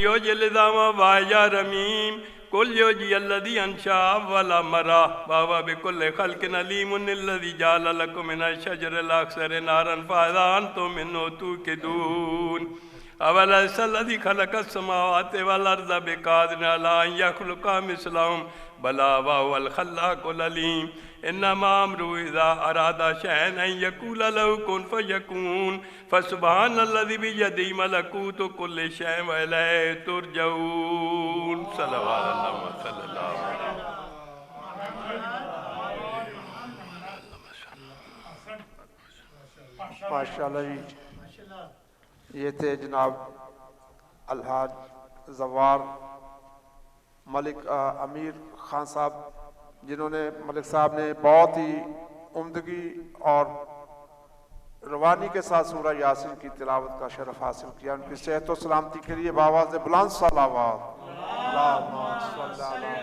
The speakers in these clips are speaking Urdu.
یحیی العظام وہی رمیم قل یحیی الذی انشأ اول مرہ وہو بکل خلق علیم الذی جعل لکم من الشجر الاخضر نارا فاذا انتم منہ توقدون اولیس الذی خلق السماوات والارض بقادر علی ان یخلق مثلہم بلی وہو الخلاق العلیم انما امرہ اذا اراد شیئا ان یقول لہ کن فیکون فسبحان الذی بیدہ ملکوت کل شیء والیہ ترجعون صلوات اللہ صلی اللہ علیہ ماشاءاللہ جی. یہ تھے جناب الحاج زوار ملک امیر خان صاحب، جنہوں نے ملک صاحب نے بہت ہی عمدگی اور روانی کے ساتھ سورہ یاسین کی تلاوت کا شرف حاصل کیا. ان کی صحت و سلامتی کے لیے بآواز بلند صلوات. اللہم صلی علی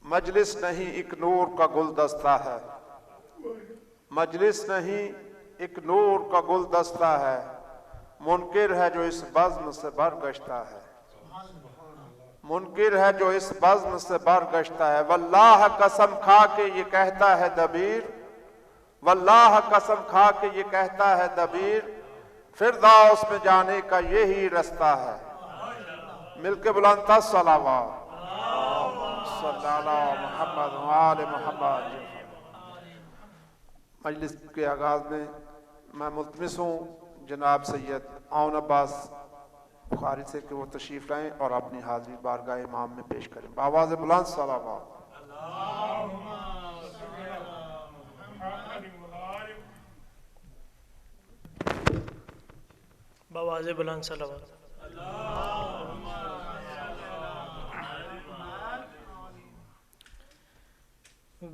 مجلس نہیں ایک نور کا گلدستہ ہے، مجلس نہیں ایک نور کا گلدستہ ہے، منکر ہے جو اس بزم سے برگشتہ ہے، منکر ہے جو اس بزم سے برگشتہ ہے. واللہ قسم کھا کے یہ کہتا ہے دبیر، واللہ قسم کھا کے یہ کہتا ہے دبیر، فردوس میں جانے کا یہی رستہ ہے. مل کے بلند تھا صلوات صلی اللہ محمد وآل محمد. مجلس کے آغاز میں میں ملتمس ہوں جناب سید عون عباس بخاری سے کہ وہ تشریف لائیں اور اپنی حاضری بارگاہ امام میں پیش کریں. بآواز بلند صلوات. بآواز بلند صلوات.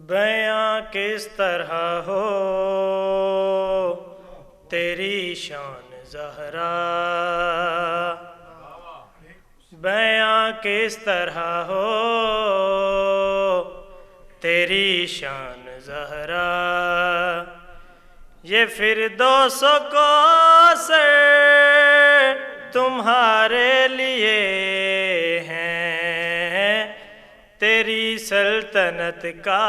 بیاں کس طرح ہو تیری شان زہرا، بیاں کس طرح ہو تیری شان زہرا، یہ فردوس و کوثر تمہارے لیے ہیں، تیری سلطنت کا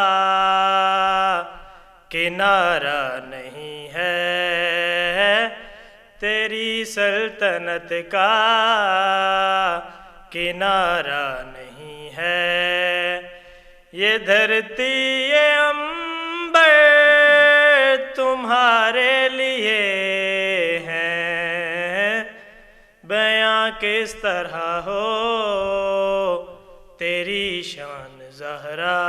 کنارہ نہیں ہے، تیری سلطنت کا کنارہ نہیں ہے. یہ دھرتی یہ عنبر تمہارے لیے ہیں، بیاں کس طرح ہو تیری شان زہرا.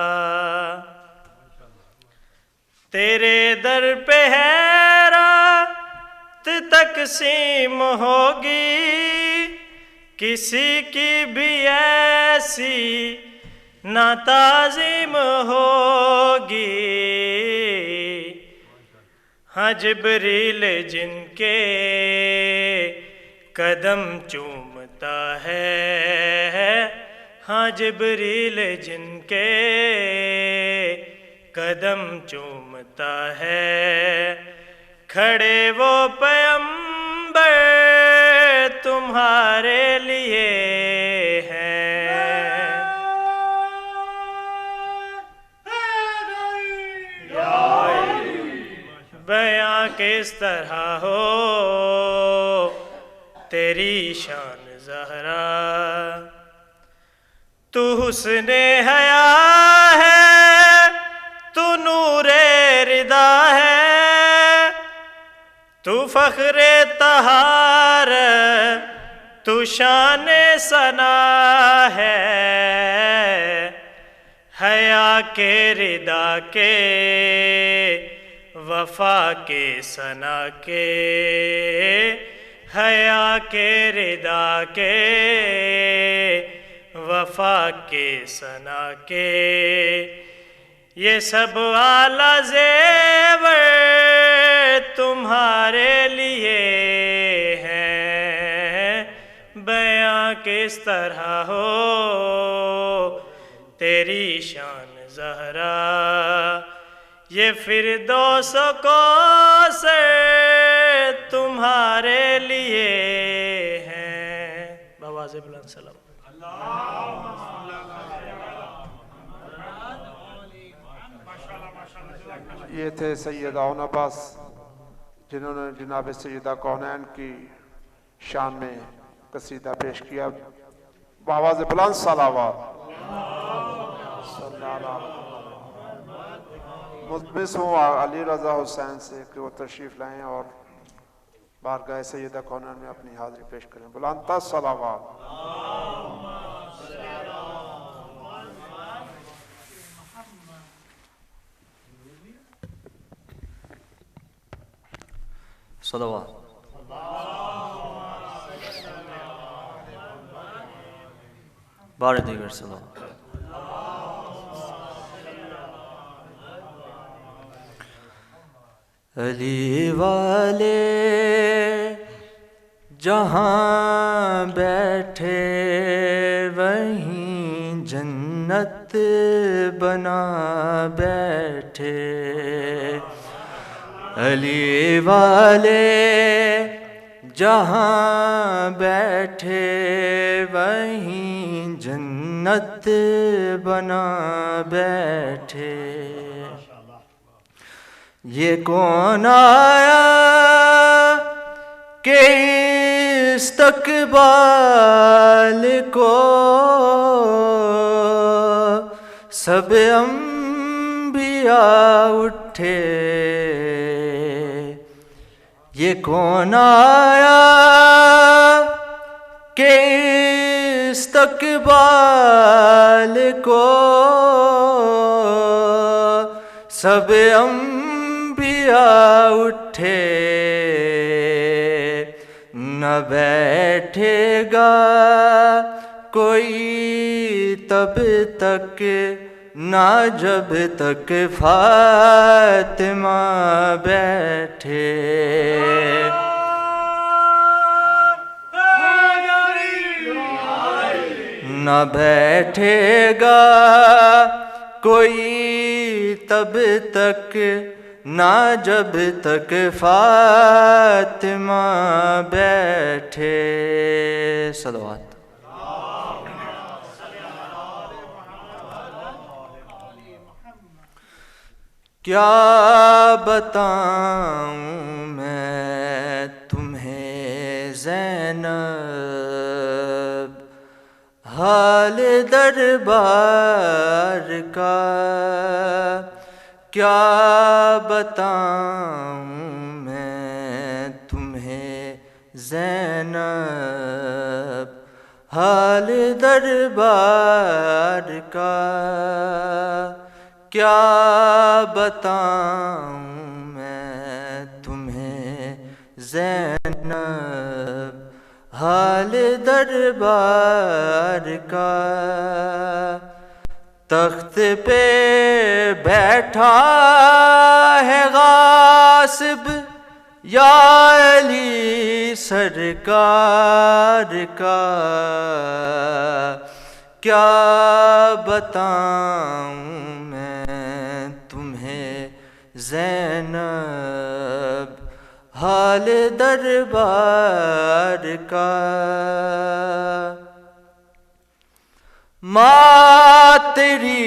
تیرے در پہ حیرت تقسیم ہوگی، کسی کی بھی ایسی نہ تعظیم ہوگی. ہاں جبریل جن کے قدم چومتا ہے، ہاں جبریل جن کے قدم چومتا ہے، کھڑے وہ پیغمبر تمہارے لیے ہیں. بیاں کس طرح ہو تیری شان زہرا، تو حسن حیا ہے، تو نور رضا ہے، تو فخر طہار، تو شان ثنا ہے. حیا کے رضا کے وفا کے ثنا کے، حیا کے رضا کے وفا کے ثنا کے، یہ سب اعلیٰ زیور تمہارے لیے ہیں. بیاں کس طرح ہو تیری شان زہرا، یہ فردوس و کوثر لیے ہیں. بآواز بلند سلام. یہ تھے سید عون عباس جنہوں نے جناب سیدہ کونین کی شان میں قصیدہ پیش کیا. بآواز بلند صلوات. ملتمس ہوں علی رضا حسین سے کہ وہ تشریف لائیں اور بارگاہ سیدہ کونین میں اپنی حاضری پیش کریں. بلند تر صلوات. صلوات. بار دیگر صلوات. علی والے جہاں بیٹھے وہیں جنت بنا بیٹھے. علی والے جہاں بیٹھے وہیں جنت بنا بیٹھے. یہ کون آیا کہ استقبال کو سب انبیاء اٹھے. یہ کون آیا کہ استقبال کو سب انبیاء اٹھے. نہ بیٹھے گا کوئی تب تک نہ جب تک فاطمہ بیٹھے. نہ بیٹھے گا کوئی تب تک نہ جب تک فاطمہ بیٹھے. صلوات. کیا بتاؤں میں تمہیں زینب حال دربار کا. کیا بتاؤں میں تمہیں زینب حال دربار کا. کیا بتاؤں میں تمہیں زینب حال دربار کا. تخت پہ بیٹھا ہے غاصب یا علی سرکار کا. کیا بتاؤں میں تمہیں زینب حال دربار کا. ماں تیری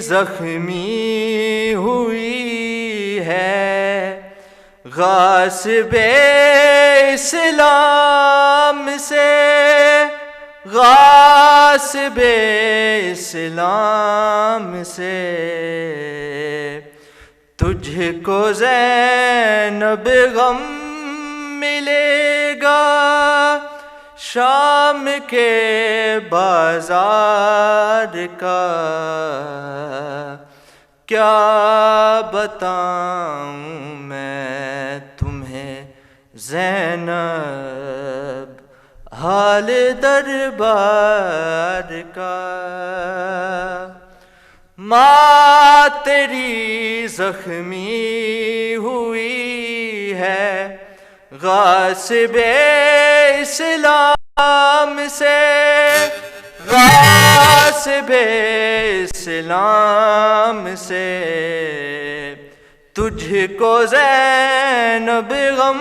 زخمی ہوئی ہے غاصب اسلام سے. غاصب اسلام سے تجھ کو زینب غم ملے گا شام کے بازار کا. کیا بتاؤں میں تمہیں زینب حال دربار کا. ماں تیری زخمی ہوئی ہے غاصب اسلام سے. غاصب اسلام سے تجھ کو زینب غم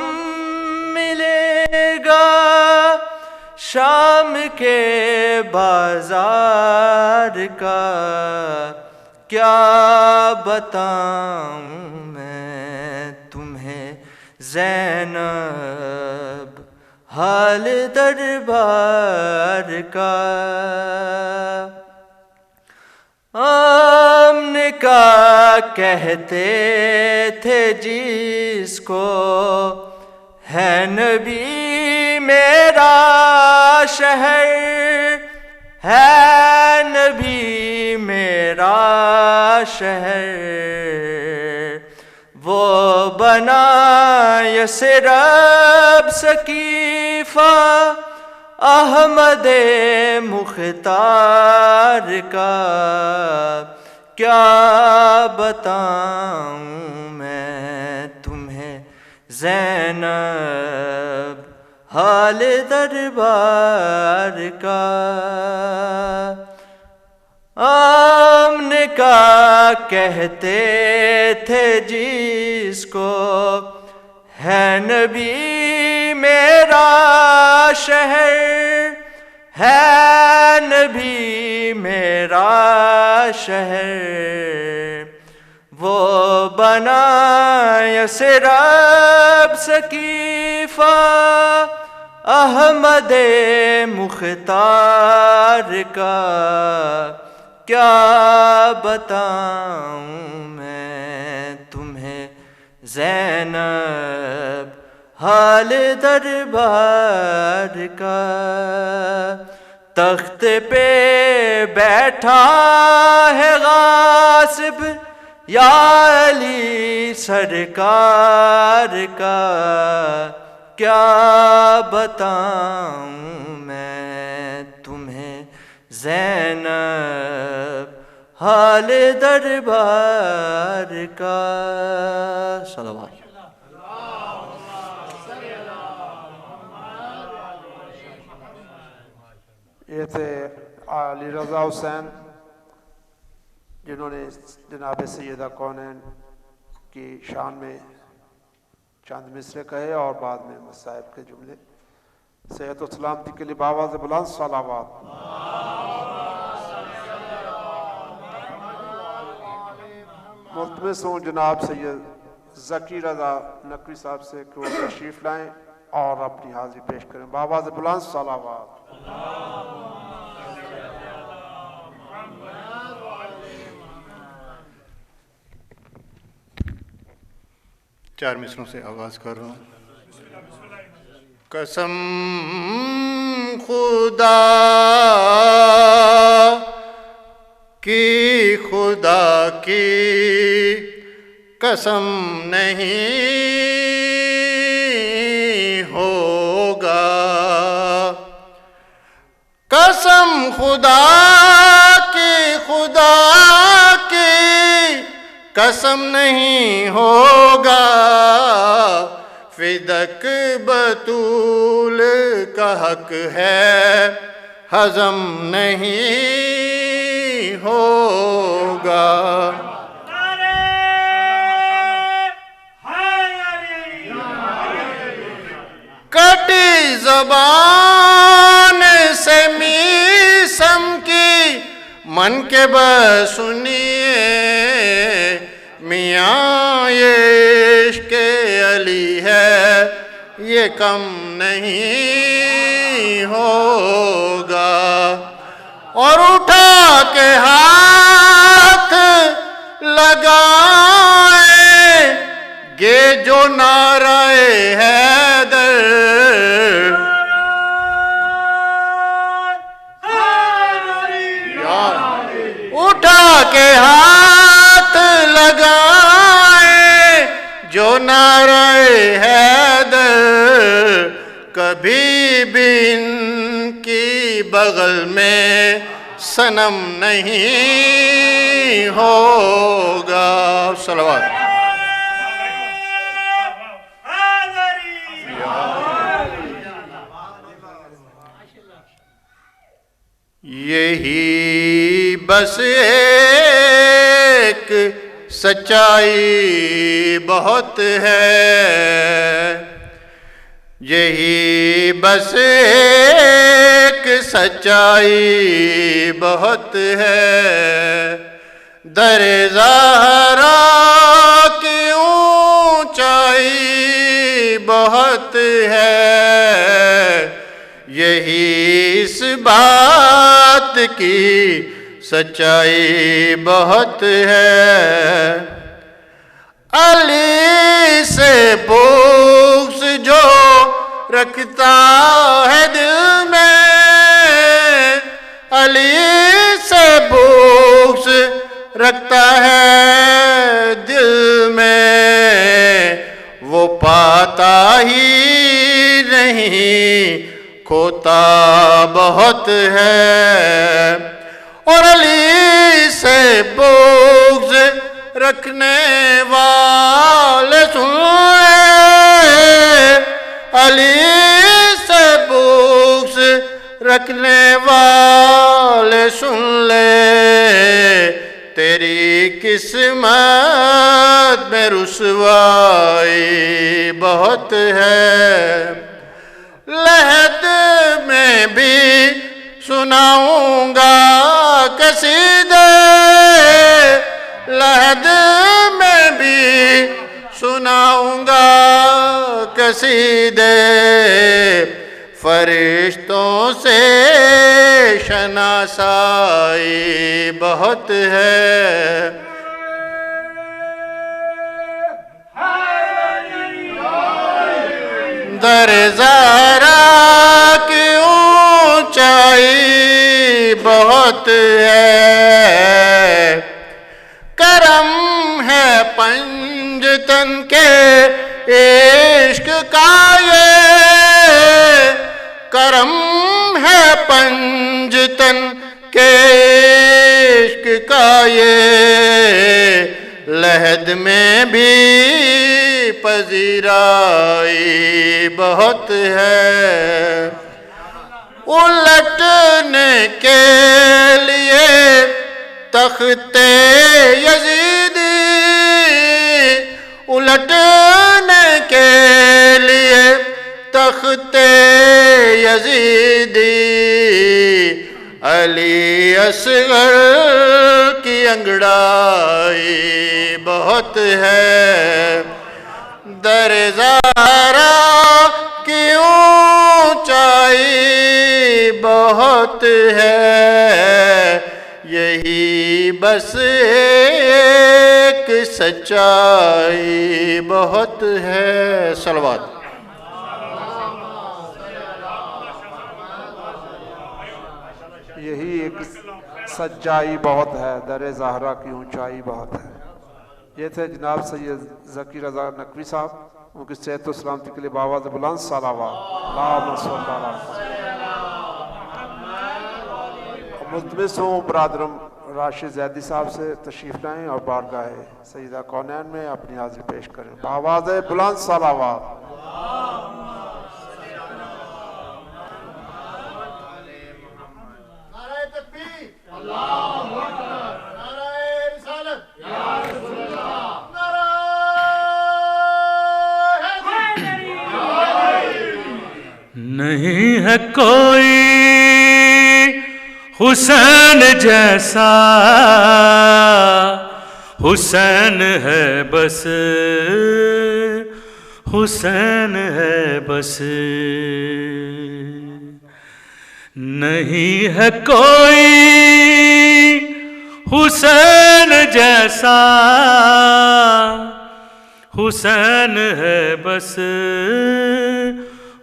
ملے گا شام کے بازار کا کیا بتاؤں میں تمہیں زینب حال دربار کا آمن کا کہتے تھے جس کو ہے نبی میرا شہر ہے نبی میرا شہر وہ بنا یثرب سقیفہ احمد مختار کا کیا بتاؤں میں تمہیں زینب حال دربار کا آمن کا کہتے تھے جس کو ہے نبی میرا شہر ہے نبی میرا شہر وہ بنا یثرب سقیفہ احمد مختار کا کیا بتاؤں میں تمہیں زینب حال دربار کا تخت پہ بیٹھا ہے غاصب یا علی سرکار کا کیا بتاؤں میں تمہیں زینب حال دربار کا صلوات یہ تھے علی رضا حسین جنہوں نے جناب سیدہ کونین کی شان میں چند مصرے کہے اور بعد میں مصائب کے جملے صحت و سلامتی کے لیے بآواز بلند صلوات ملتمس ہوں جناب سید ذکی رضا نقوی صاحب سے کہ وہ تشریف لائیں اور اپنی حاضری پیش کریں بآواز بلند صلوات چار مصروں سے آغاز کر رہا ہوں قسم خدا کی قسم نہیں ہوگا قسم خدا کی قسم نہیں ہوگا فدک بطول کا حق ہے ہضم نہیں ہوگا کٹی زبان سے میسم کی منکب سنیے میاں یہ عشق علی ہے یہ کم نہیں ہوگا اور اٹھا کے ہاتھ لگائیں گے جو نعرہ حیدر اٹھا کے ہاتھ لگائیں جو نعرہ حیدر کبھی بھی ان کی بغل میں صنم نہیں ہوگا صلوات یہی بس ایک سچائی بہت ہے یہی بس ایک سچائی بہت ہے، در زہرا کی اونچائی بہت ہے، یہی اس بات کی سچائی بہت ہے۔ علی سے بغض جو رکھتا ہے دل میں، علی سے بغض رکھتا ہے دل میں، وہ پاتا ہی نہیں کھوتا بہت ہے۔ اور علی سے بغض رکھنے والے سن لے، علی سے بغض رکھنے والے سن لے، تیری قسمت میں رسوائی بہت ہے۔ لحد میں بھی سناؤں گا قصیدے، لحد میں بھی سناؤں گا قصیدے، فرشتوں سے شناسائی بہت ہے۔ در زہرا کی اونچائی بہت ہے، کرم ہے پنجتن کے عشق کا یہ، کرم ہے پنجتن کے عشق کا یہ، لحد میں بھی پذیرائی بہت ہے۔ الٹنے کے لیے تخت یزیدی، الٹنے کے لیے تخت یزیدی، علی اصغر کی انگڑائی بہت ہے۔ در زہرا کی اونچائی بہت ہے، یہی بس ایک سچائی بہت ہے۔ صلوات۔ یہی ایک سچائی بہت ہے، در زہرا کی اونچائی بہت ہے۔ یہ تھے جناب سید ذکی رضا نقوی صاحب، ان کی صحت و سلامتی کے لیے بآواز بلند صلوات۔ اللہم صلی اللہ علیہ وسلم۔ ملتمس ہوں برادرم راشد زیدی صاحب سے تشریف لائیں اور بارگاہ سیدہ کونین میں اپنی حاضری پیش کریں، بآواز بلند صلوات۔ نہیں ہے کوئی حسین جیسا، حسین ہے بس، حسین ہے بس، نہیں ہے کوئی حسین جیسا، حسین ہے بس،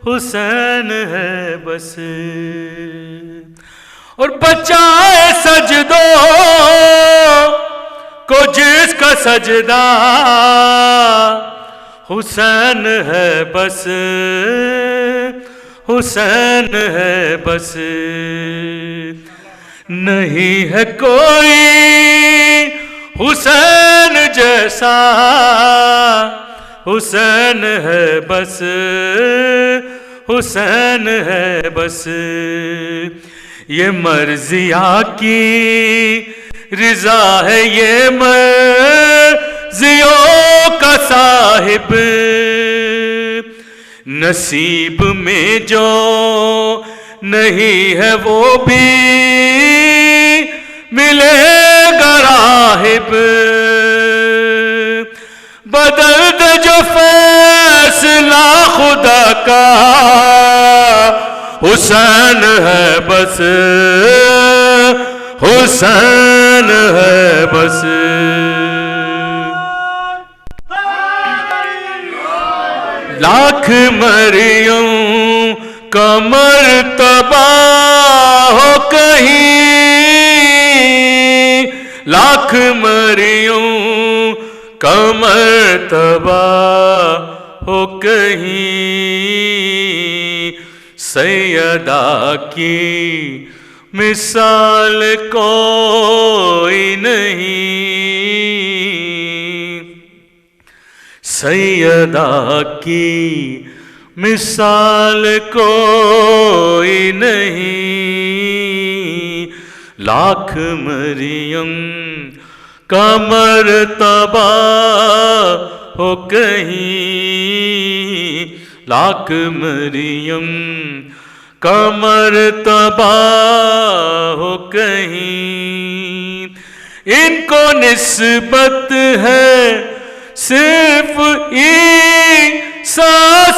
حسین ہے بس، اور بچائے سجدوں کو جس کا سجدہ، حسین ہے بس، حسین ہے بس، نہیں ہے کوئی حسین جیسا، حسین ہے بس، حسین ہے بس، یہ مرضیہ کی رضا ہے، یہ مرضیوں کا صاحب، نصیب میں جو نہیں ہے وہ بھی ملے گا راہب، بدل دے جو فیصلہ خدا کا، حسین ہے بس، حسین ہے بس۔ لاکھ مریم کا مرتبہ ہو کہیں، لاکھ مریم کا مرتبہ ہو کہیں، سیدہ کی مثال کوئی نہیں، سیدہ کی مثال کوئی نہیں، لاکھ مریم کا مرتبہ ہو کہیں، لاکھ مریم کا مرتبہ ہو کہیں، ان کو نسبت ہے صرف عیسیٰ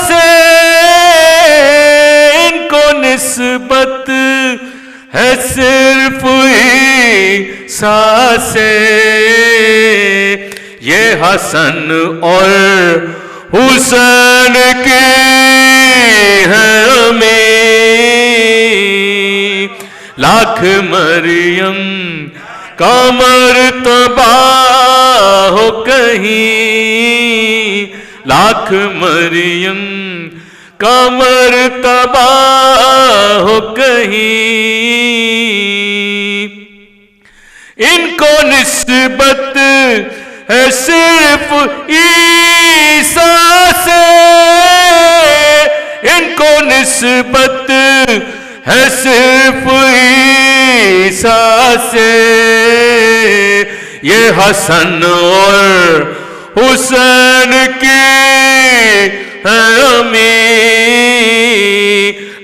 سے، ان کو نسبت ہے صرف عیسیٰ سے، یہ حسن اور حسین کی ہے امین، لاکھ مریم کا مرتبہ ہو کہیں، لاکھ مریم کا مرتبہ ہو کہیں، ان کو نسبت ہے صرف عیسیٰ سے، ان کو نسبت ہے صرف عیسیٰ سے، یہ حسن اور حسین کی ہے امین،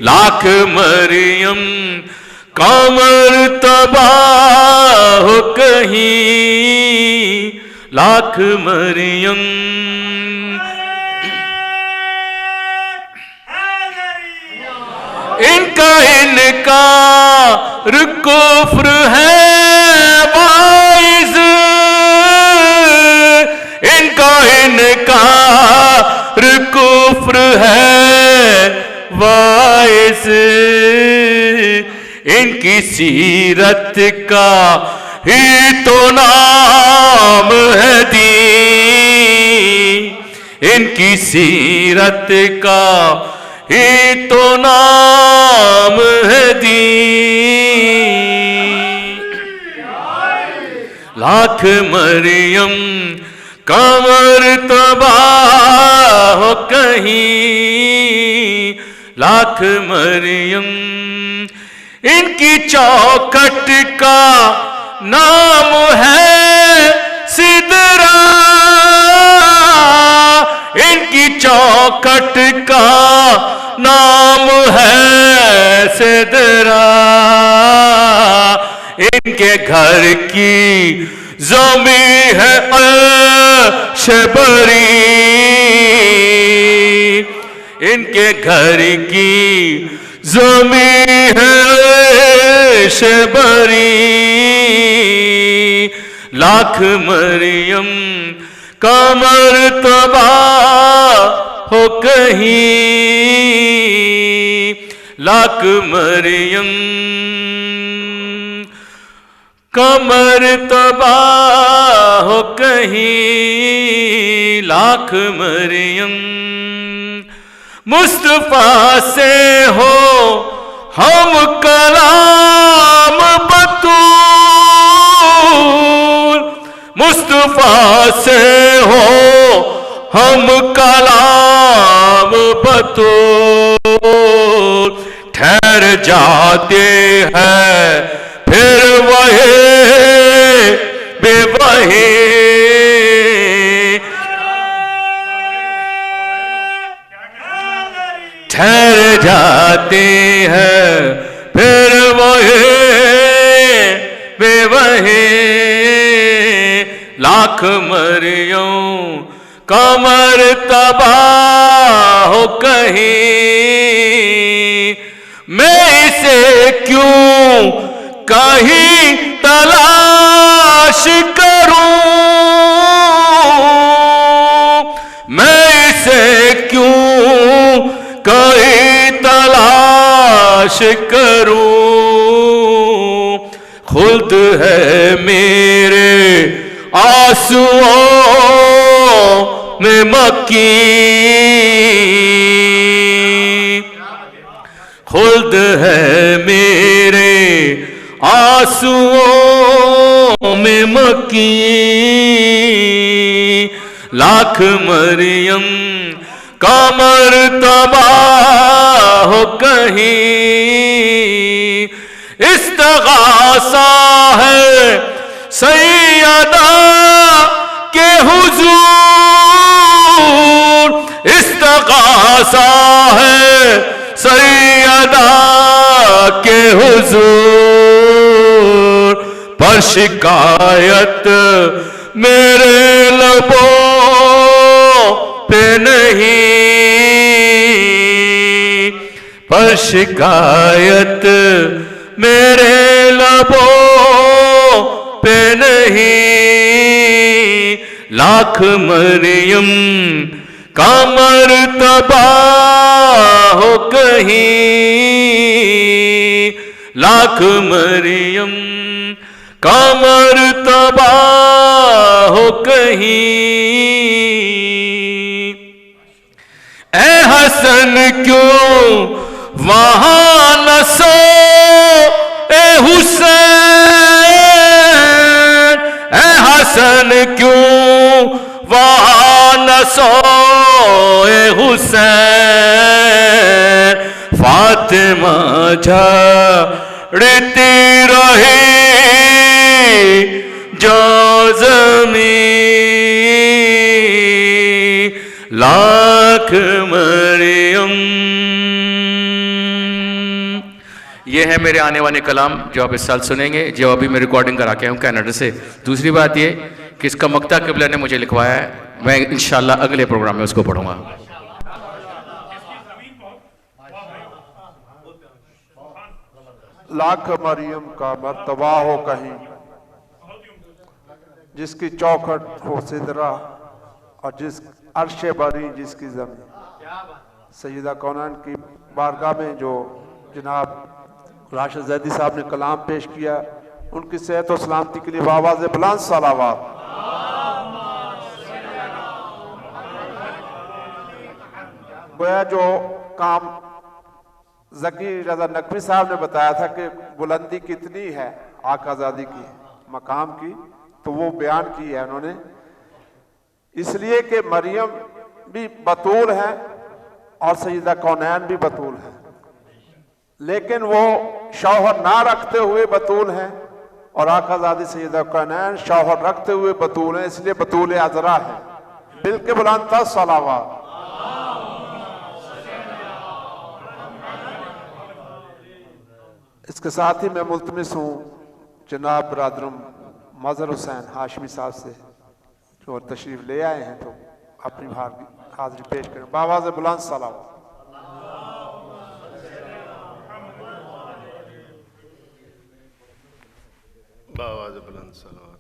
لاکھ مریم کا مرتبہ ہو کہیں، لاکھ مریم ان کا انکار کفر ہے باعث، ان کا انکار کفر ہے باعث، ان کی سیرت کا ہی تو نام ہے دین، ان کی سیرت کا ہی تو نام ہے دین، لاکھ مریم کا مرتبہ ہو کہیں، لاکھ مریم ان کی چوکھٹ کا نام ہے سدرا، ان کی چوکھٹ کا نام ہے سدرا، ان کے گھر کی زمین ہے عرش بری، ان کے گھر کی زمین ہے عرش بری، لاکھ مریم کا مرتبہ ہو کہیں، لاکھ مریم کا مرتبہ ہو کہیں، لاکھ مریم مصطفیٰ سے ہو ہم کلام بطول، مصطفیٰ سے ہو ہم کلام بطول، ٹھہر جاتے ہیں پھر وہی بے وہی، ٹھہر جاتے ہیں پھر وہی بے وہی لاکھ مریم کا مرتبہ ہو کہیں میں اسے کیوں کہیں تلاش کروں میں اسے کیوں کہیں تلاش کروں خلد ہے میرے آنسوؤں میں مکی خلد ہے میرے آنسوؤں میں مکی لاکھ مریم کا مرتبہ ہو کہیں استغاثہ ہے سیدہ کے حضور استغاثہ ہے سیدہ کے حضور پر شکایت میرے لبوں پہ نہیں پر شکایت میرے لبوں پہ نہیں لاکھ مریم کا مرتبہ ہو کہیں لاکھ مریم کا مرتبہ ہو کہیں اے حسن کیوں وہاں نہ سو اے حسین اے حسن کیوں وہاں نہ سو اے حسین فاطمہ جھاڑتی رہی جو زمین لاکھ مریم یہ ہے میرے آنے والے کلام جو آپ اس سال سنیں گے جو ابھی میں ریکارڈنگ کرا کے ہوں کینیڈا سے دوسری بات یہ کہ اس کا مکتا قبلہ نے مجھے لکھوایا ہے میں انشاءاللہ اگلے پروگرام میں اس کو پڑھوں گا لاکھ مریم کا مرتبہ ہو کہیں جس کی چوکھٹ ہو سدرہ اور جس عرش بری جس کی زمین سیدہ کونین کی بارگاہ میں جو جناب راشد زیدی صاحب نے کلام پیش کیا ان کی صحت و سلامتی کے لیے بآواز بلند صلوات گویا جو کام ذکی رضا نقوی صاحب نے بتایا تھا کہ بلندی کتنی ہے آقا زادی کی مقام کی تو وہ بیان کی ہے انہوں نے اس لیے کہ مریم بھی بطول ہے اور سیدہ کونین بھی بطول ہے لیکن وہ شوہر نہ رکھتے ہوئے بطول ہیں اور آقا زادی سیدہ کونین شوہر رکھتے ہوئے بطول ہیں اس لیے بطول عذرا ہے بل کے بلند تھا صلوات اس کے ساتھ ہی میں ملتمس ہوں جناب برادرم مظہر حسین ہاشمی صاحب سے جو تشریف لے آئے ہیں تو اپنی حاضری پیش کریں بآواز بلند صلوات بآواز بلند صلوات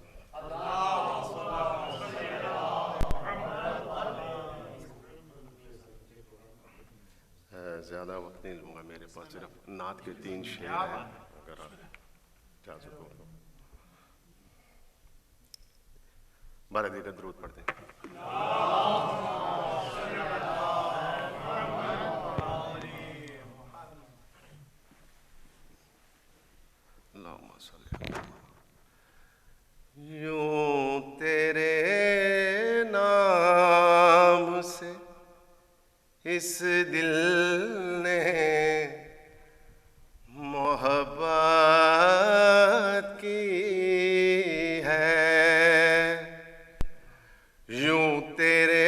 زیادہ وقت نہیں لوں گا میرے پاس صرف نعت کے 3 شعر ہیں اگر اجازت ہو بارہ دیگر درود پڑھتے ہیں اللہم صلی یوں تیرے نام سے اس دل نے محبت کی ہے یوں تیرے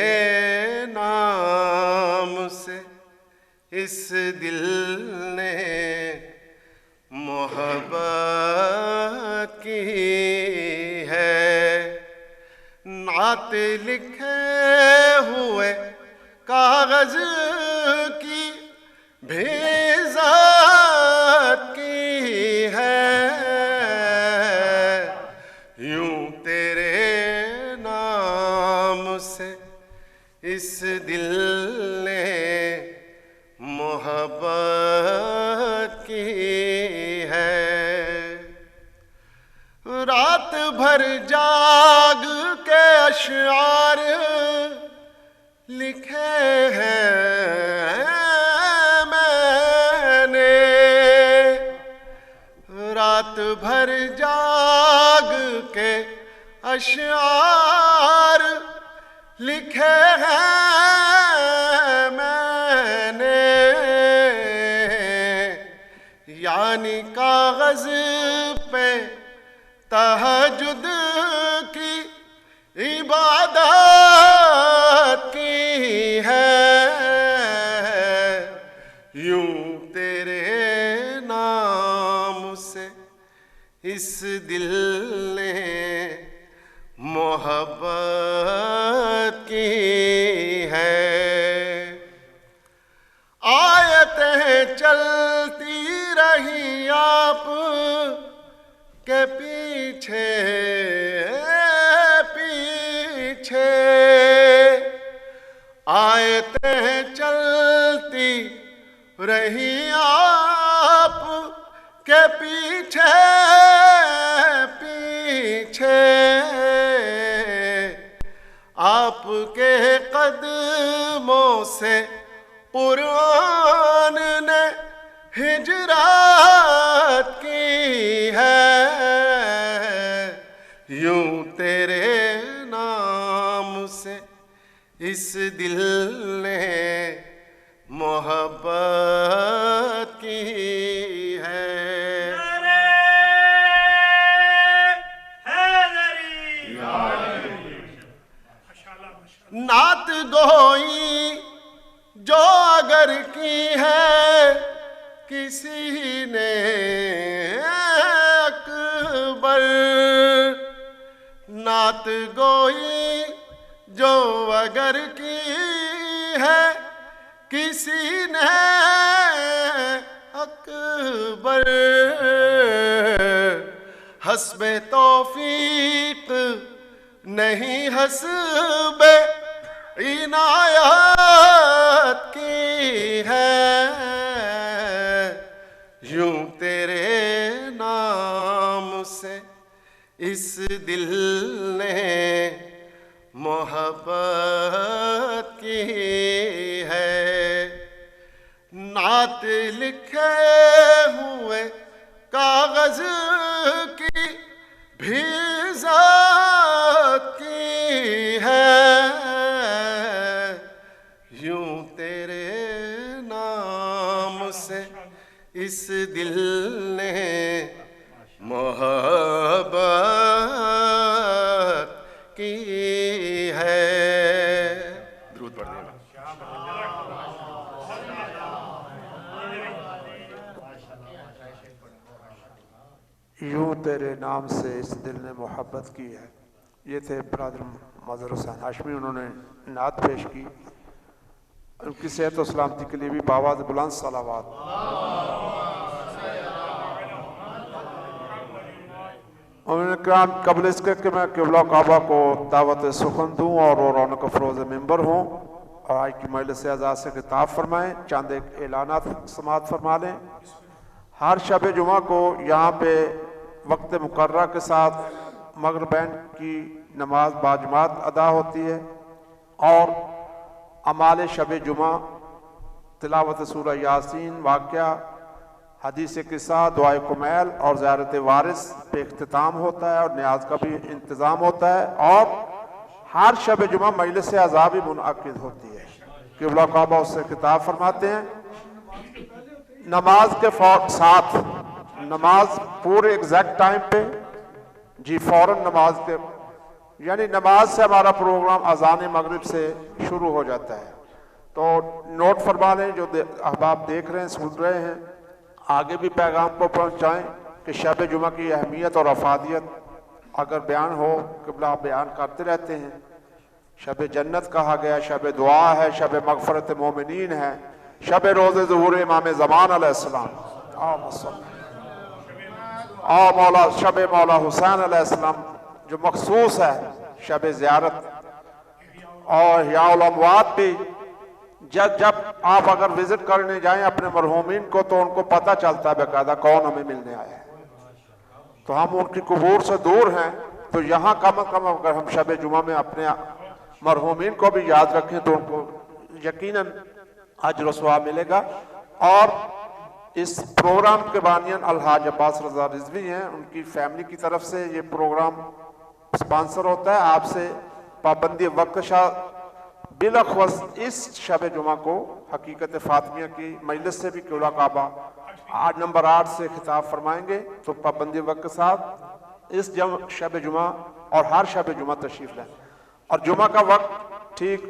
دل نے محبت کی ہے، نعت لکھے ہوئے کاغذ کی بھی ذات کی ہے، یوں تیرے نام سے اس دل نے محبت کی ہے، رات بھر جاگ کے اشعار لکھے ہیں میں نے، رات بھر جاگ کے اشعار لکھے ہیں میں نے، یعنی کاغذ پہ تہجد کی عبادت کی ہے، یوں تیرے نام سے اس دل نے محبت کی ہے، آیتیں چلتی رہی آپ کے پیچھے پیچھے، آیتیں چلتی رہی آپ کے پیچھے پیچھے، آپ کے قدموں سے قرآن نے ہجرات کی ہے، یوں تیرے نام سے اس دل نے محبت کی ہے۔ نعت گوئی جو اگر کی ہے کسی نے اکبر، نعت گوئی جو اگر کی ہے کسی نے اکبر، حسب توفیق نہیں حسب عنایت کی ہے، یوں تیرے نام سے اس دل نے محبت کی ہے، نعت لکھے ہوئے کاغذ کی بھی ذات کی ہے، یوں تیرے نام سے اس دل نے محبت کی ہے۔ درود پڑھ دینا۔ یوں تیرے نام سے اس دل نے محبت کی ہے، یہ تھے برادر مظہر حسین ہاشمی، انہوں نے نعت پیش کی، ان کی صحت و سلامتی کے لیے بھی بآواز بلند صلوات۔ کرام قبل اس کے کہ میں قبلہ کعبہ کو دعوت سخن دوں اور رونق افروز ممبر ہوں اور آج کی مجلس اعزاز سے خطاب فرمائیں، چند ایک اعلانات سماعت فرما لیں۔ ہر شب جمعہ کو یہاں پہ وقت مقررہ کے ساتھ مغربین کی نماز باجماعت ادا ہوتی ہے اور اعمال شب جمعہ تلاوت سورہ یاسین، واقعہ، حدیث قصہ، دعائے کمیل اور زیارت وارث پہ اختتام ہوتا ہے اور نیاز کا بھی انتظام ہوتا ہے، اور ہر شب جمعہ مجلس اعزاز بھی منعقد ہوتی ہے۔ قبلہ کعبہ اس سے خطاب فرماتے ہیں، نماز کے ساتھ نماز پورے ایگزیکٹ ٹائم پہ، جی فوراً نماز کے، یعنی نماز سے ہمارا پروگرام اذان مغرب سے شروع ہو جاتا ہے، تو نوٹ فرما لیں، جو احباب دیکھ رہے ہیں سن رہے ہیں، آگے بھی پیغام کو پہنچائیں کہ شب جمعہ کی اہمیت اور افادیت اگر بیان ہو، قبلہ بیان کرتے رہتے ہیں۔ شب جنت کہا گیا، شب دعا ہے، شب مغفرت مومنین ہے، شب روز ظہور امام زمان علیہ السلام، مولا شب مولا حسین علیہ السلام جو مخصوص ہے، شب زیارت اور احیاء الاموات بھی۔ جب آپ اگر وزٹ کرنے جائیں اپنے مرحومین کو تو ان کو پتہ چلتا ہے باقاعدہ کون ہمیں ملنے آیا ہے، تو ہم ان کی قبور سے دور ہیں، تو یہاں کم از کم اگر ہم شب جمعہ میں اپنے مرحومین کو بھی یاد رکھیں تو ان کو یقیناً اجر و ثواب ملے گا۔ اور اس پروگرام کے بانیان الحاج عباس رضا رضوی ہیں، ان کی فیملی کی طرف سے یہ پروگرام سپانسر ہوتا ہے۔ آپ سے پابندی وقت شاہ بلاخص اس شب جمعہ کو حقیقت فاطمیہ کی مجلس سے بھی قبلہ کعبہ نمبر 8 سے خطاب فرمائیں گے، تو پابندی وقت کے ساتھ اس شب جمعہ اور ہر شب جمعہ تشریف لیں۔ اور جمعہ کا وقت ٹھیک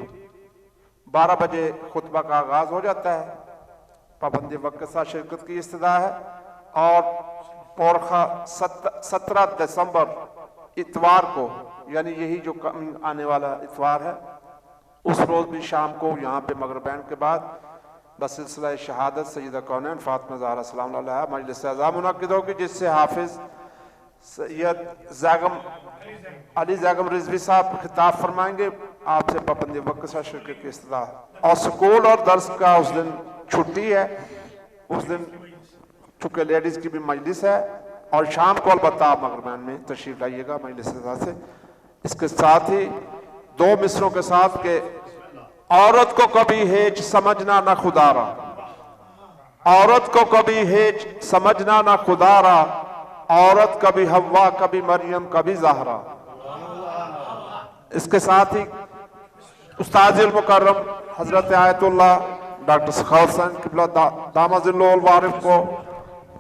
12 بجے خطبہ کا آغاز ہو جاتا ہے، پابندی وقت کے ساتھ شرکت کی استدعا ہے۔ اور پورخا 17 دسمبر اتوار کو، یعنی یہی جو آنے والا اتوار ہے، اس روز بھی شام کو یہاں پہ مغربین کے بعد بسلسلہ شہادت سیدہ کونین فاطمہ زہرا سلام اللہ علیہا مجلس اعزاء منعقد ہوگی، جس سے حافظ سید علی زیغم رضوی صاحب خطاب فرمائیں گے۔ آپ سے پابندی وقت سے شرکت کی استدعا ہے۔ اور سکول اور درس کا اس دن چھٹی ہے، اس دن چونکہ لیڈیز کی بھی مجلس ہے، اور شام کو البتہ آپ مغربین میں تشریف لائیے گا مجلس اعزاء سے۔ اس کے ساتھ ہی 2 مصروں کے ساتھ کہ عورت کو کبھی ہیچ سمجھنا نہ خدا را، عورت کو کبھی ہیچ سمجھنا نہ خدا را، عورت کبھی حوا کبھی مریم کبھی زہرا۔ اس کے ساتھ ہی استاذ المکرم حضرت آیت اللہ ڈاکٹر سخاوت حسین قبلہ دامت ظلہ الوارف کو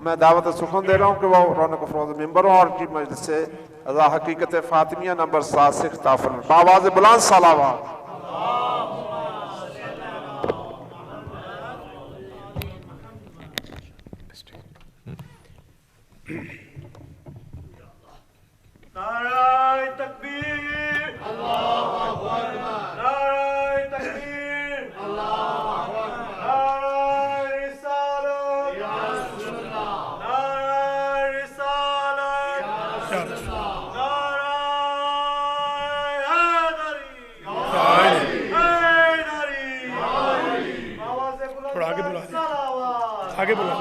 میں دعوت سخن دے رہا ہوں کہ وہ رونق افروز ممبر ہوں اور کی مجلس سے اذا حقیقت فاطمیہ نمبر 7 سے خطاب فرمائیں۔ بآواز بلند صلوات۔ نعرہ تکبیر، اللہ اکبر، نعرہ تکبیر، اللہ اکبر، نعرہ رسالت، یا رسول اللہ، نعرہ رسالت، یا رسول اللہ، نعرہ حیدری، آواز بلند، تھوڑا آگے بلا، آگے بلا۔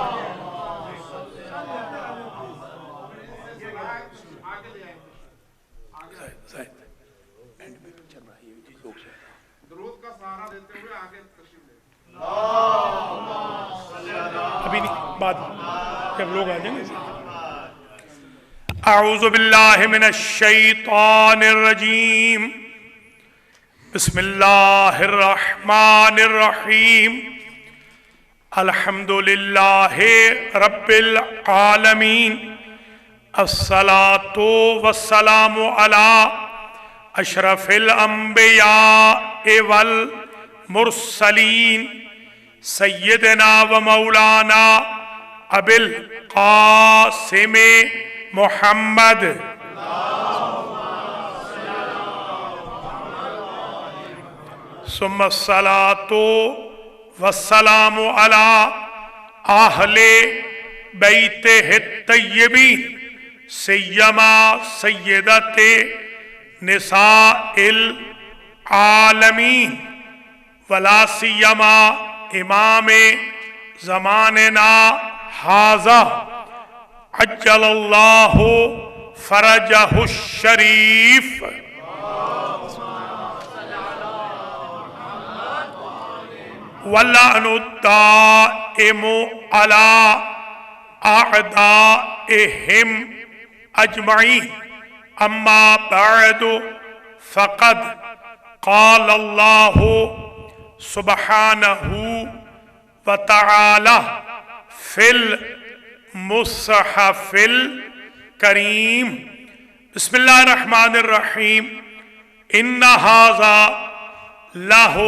ابھی نہیں، بعد جب لوگ آ جائیں گے۔ اعوذ باللہ من الشیطان الرجیم، بسم اللہ الرحمن الرحیم، الحمدللہ رب العالمین، الصلاة والسلام علی اشرف الانبیاء والمرسلین، سیدنا و مولانا ابی القاسم محمد ثم الصلاة والسلام علی اہل بیتہ الطیبین، سیما سیدت نساء العالمین، ولا سیما امام زماننا ھذا عجل اللہ فرجہ الشریف۔ واللعن الدائم علی اعدائہم اجمعین، اما بعد فقد قال اللہ سبحانہ وتعالی فی المصحف الکریم، بسم اللہ الرحمن الرحیم، ان ھذا لہو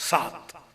7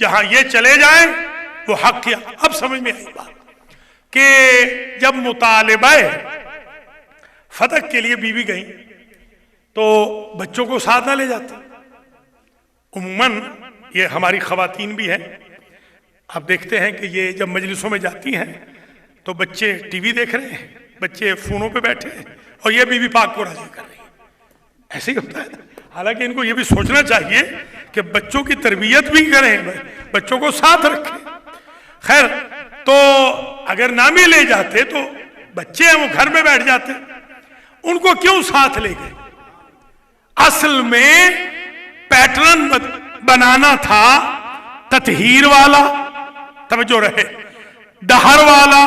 جہاں یہ چلے جائیں وہ حق کیا. اب سمجھ میں آئی بات کہ جب مطالبہ فتح کے لیے بیوی گئیں تو بچوں کو ساتھ نہ لے جاتے. عموماً یہ ہماری خواتین بھی ہیں، آپ دیکھتے ہیں کہ یہ جب مجلسوں میں جاتی ہیں تو بچے ٹی وی دیکھ رہے ہیں، بچے فونوں پہ بیٹھے ہیں اور یہ بی بی پاک کو راضی کر رہی ہیں. ایسے ہی ہوتا ہے. حالانکہ ان کو یہ بھی سوچنا چاہیے کہ بچوں کی تربیت بھی کریں، بچوں کو ساتھ رکھیں. خیر، تو اگر نہ بھی لے جاتے تو بچے ہیں وہ گھر میں بیٹھ جاتے. ان کو کیوں ساتھ لے گئے؟ اصل میں پیٹرن بنانا تھا تطہیر والا، توجہ رہے، دہر والا،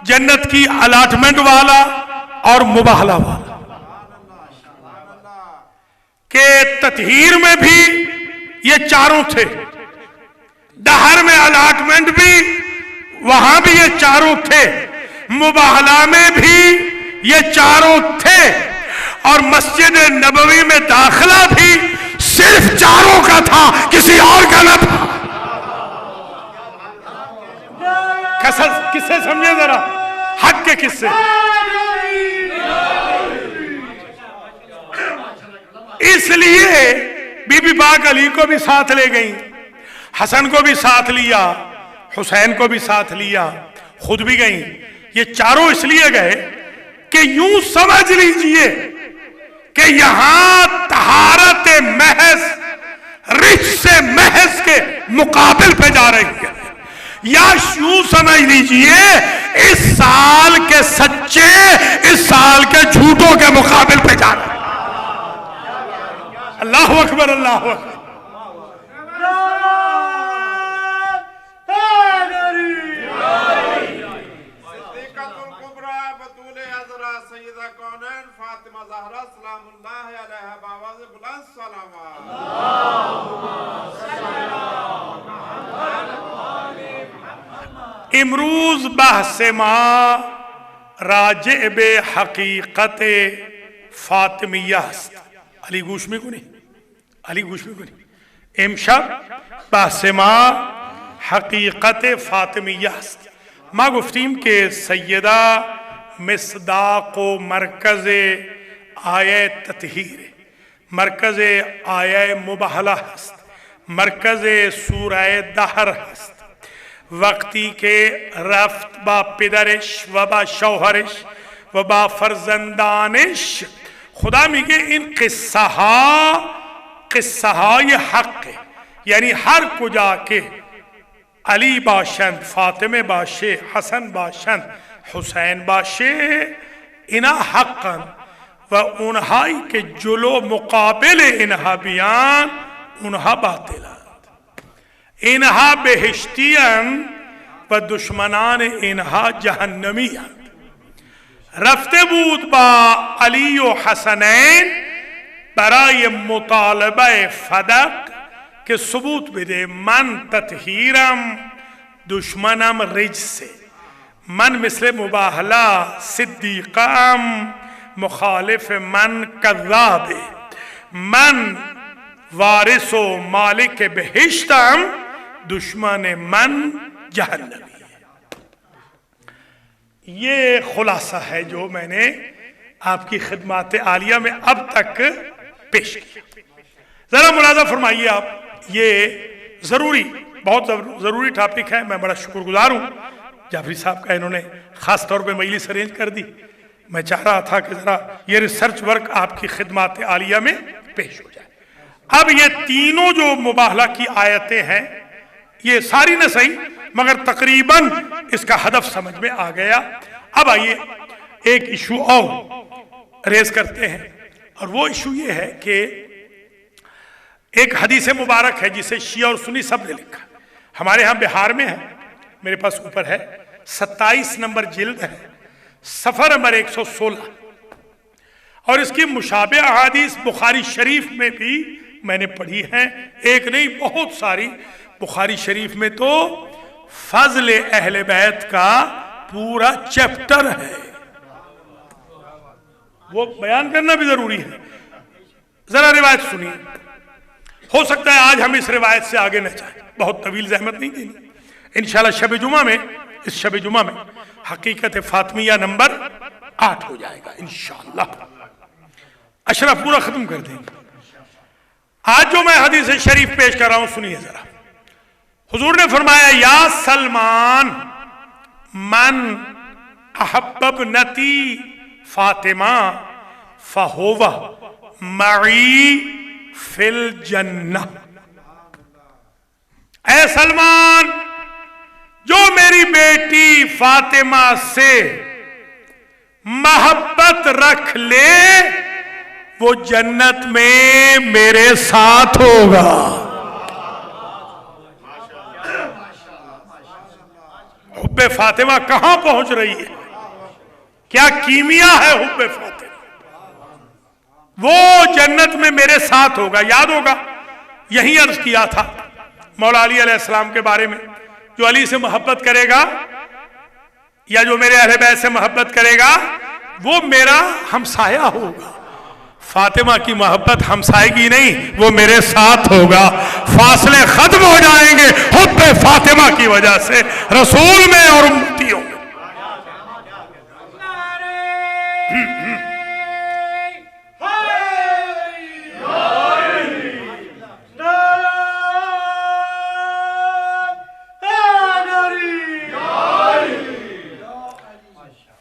جنت کی الاٹمنٹ والا اور مباہلہ والا. کہ تطہیر میں بھی یہ چاروں تھے، دہر میں الاٹمنٹ بھی وہاں بھی یہ چاروں تھے، مباہلہ میں بھی یہ چاروں تھے، اور مسجد نبوی میں داخلہ بھی صرف چاروں کا تھا، کسی اور کا نہ تھا. کس سے سمجھے ذرا حق کے کس سے؟ اس لیے بی بی پاک علی کو بھی ساتھ لے گئیں، حسن کو بھی ساتھ لیا، حسین کو بھی ساتھ لیا، خود بھی گئیں. یہ چاروں اس لیے گئے کہ یوں سمجھ لیجئے کہ یہاں طہارت محض رچ سے محض کے مقابل پہ جا رہی ہے، یا یوں سمجھ لیجئے اس سال کے سچے اس سال کے جھوٹوں کے مقابل پہ جا رہے ہیں. اللہ اکبر، اللہ اکبر. فاطمہ زہرا سلام اللہ علیہا باواز بلند سلامات. امروز بحث ما راجع بے حقیقت فاطمیہ است. علی گوش میں کو نہیں، علی گوش میں کو نہیں. امشب بحث ما حقیقت فاطمیہ است. ما گفتیم کہ سیدہ مصداق و مرکز آیہ تطہیر، مرکز آیہ مباہلہ ہست، مرکز سورہ دہر ہست. وقتی کے رفت با پدرش و با شوہرش و با فرزندانش، خدا میگه این قصه های حق، یعنی هر کجا که علی باشند، فاطمه باشه، حسن باشند، حسین باشه، اینا حقن، و اونهایی که جلو مقابل اینها بیان اونها باطلند. اینها بهشتیان و دشمنان اینها جهنمیان. رفته بود با علی و حسنین برای مطالبه فدق که ثبوت بده من تطهیرم، دشمنم رجسه، من مثل مباهله صدیقم، مخالف من کذابه، من وارث و مالک بہشتم، دشمن من جہنمی. یہ خلاصہ ہے جو میں نے آپ کی خدمات عالیہ میں اب تک پیش کیا. ذرا ملاحظہ فرمائیے آپ، یہ ضروری، بہت ضروری ٹاپک ہے. میں بڑا شکر گزار ہوں جعفری صاحب کا، انہوں نے خاص طور پہ مجلس ارینج کر دی. میں چاہ رہا تھا کہ ذرا یہ ریسرچ ورک آپ کی خدمات عالیہ میں پیش ہو جائے. اب یہ تینوں جو مباہلہ کی آیتیں ہیں، یہ ساری نہ صحیح مگر تقریباً اس کا ہدف سمجھ میں آ گیا. اب آئیے ایک ایشو اور ریز کرتے ہیں، اور وہ ایشو یہ ہے کہ ایک حدیث مبارک ہے جسے شیعہ اور سنی سب نے لکھا. ہمارے ہاں بہار میں ہے، میرے پاس اوپر ہے، 27 نمبر جلد ہے، صفحہ نمبر 116، اور اس کی مشابہ احادیث بخاری شریف میں بھی میں نے پڑھی ہیں. ایک نہیں، بہت ساری. بخاری شریف میں تو فضل اہل بیت کا پورا چیپٹر ہے، وہ بیان کرنا بھی ضروری ہے. ذرا روایت سنیے. ہو سکتا ہے آج ہم اس روایت سے آگے نہ جائیں، بہت طویل زحمت نہیں دینی، انشاءاللہ شب جمعہ میں، اس شب جمعہ میں حقیقت فاطمیہ نمبر 8 ہو جائے گا انشاءاللہ۔ اشرا پورا ختم کر دیں گے۔ آج جو میں حدیث شریف پیش کر رہا ہوں سنیے ذرا۔ حضور نے فرمایا یا سلمان من احببنتی فاطمہ فہو معی فی الجنہ۔ اے سلمان، جو میری بیٹی فاطمہ سے محبت رکھ لے وہ جنت میں میرے ساتھ ہوگا۔ حب فاطمہ کہاں پہنچ رہی ہے، کیا کیمیا ہے حب فاطمہ، وہ جنت میں میرے ساتھ ہوگا۔ یاد ہوگا یہی عرض کیا تھا مولا علی علیہ السلام کے بارے میں، جو علی سے محبت کرے گا یا جو میرے اہل بیت سے محبت کرے گا وہ میرا ہمسایہ ہوگا۔ فاطمہ کی محبت ہمسائیگی نہیں، وہ میرے ساتھ ہوگا، فاصلے ختم ہو جائیں گے حب فاطمہ کی وجہ سے رسول میں اور امتیوں میں۔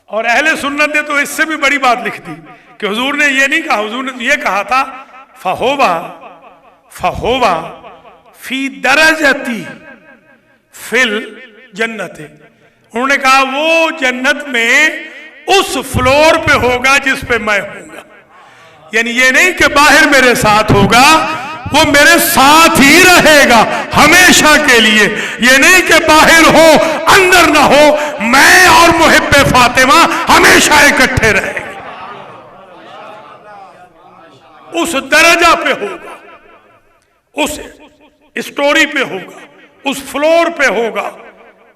اور اہل سنت نے تو اس سے بھی بڑی بات لکھ دی کہ حضور نے یہ نہیں کہا، حضور نے یہ کہا تھا فہوا فی درجتی فی الجنت۔ انہوں نے کہا وہ جنت میں اس فلور پہ ہوگا جس پہ میں ہوں گا، یعنی یہ نہیں کہ باہر میرے ساتھ ہوگا، وہ میرے ساتھ ہی رہے گا ہمیشہ کے لیے۔ یہ نہیں کہ باہر ہو اندر نہ ہو، میں اور محب فاطمہ ہمیشہ اکٹھے رہیں گے۔ اس درجہ پہ ہوگا، اس اسٹوری پہ ہوگا، اس فلور پہ ہوگا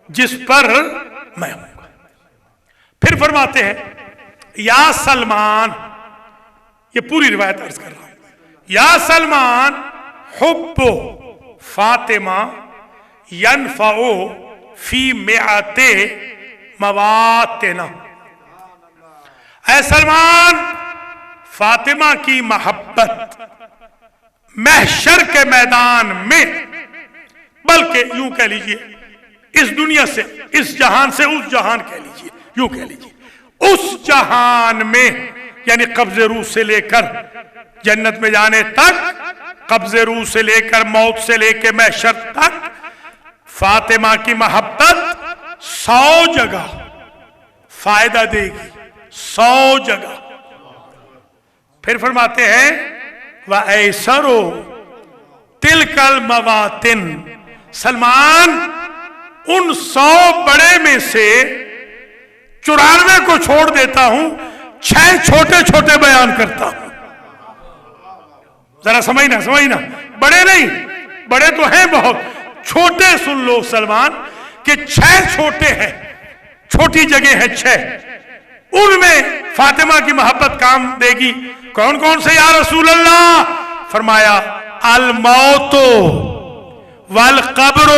جس پر میں ہوں گا۔ پھر فرماتے ہیں یا سلمان، یہ پوری روایت عرض کر رہا ہوں، یا سلمان حب فاطمہ ینفع فی مئات مواتنا۔ اے سلمان، فاطمہ کی محبت محشر کے میدان میں، بلکہ یوں کہہ لیجئے اس دنیا سے، اس جہان سے اس جہان کہہ لیجئے، یوں کہہ لیجئے اس جہان میں، یعنی قبض روح سے لے کر جنت میں جانے تک، قبض روح سے لے کر موت سے لے کے محشر تک، فاطمہ کی محبت 100 جگہ فائدہ دے گی، 100 جگہ۔ پھر فرماتے ہیں وَأَيْسَرُ تِلْكَ الْمَوَاتِنِ۔ سلمان، ان 100 بڑے میں سے 94 کو چھوڑ دیتا ہوں، 6 چھوٹے چھوٹے بیان کرتا ہوں۔ ذرا سمجھنا، بڑے نہیں، بڑے تو ہیں بہت، چھوٹے سن لو سلمان کہ 6 چھوٹے ہیں، چھوٹی جگہ ہیں 6، ان میں فاطمہ کی محبت کام دے گی۔ کون کون سے یا رسول اللہ؟ فرمایا الموت والقبر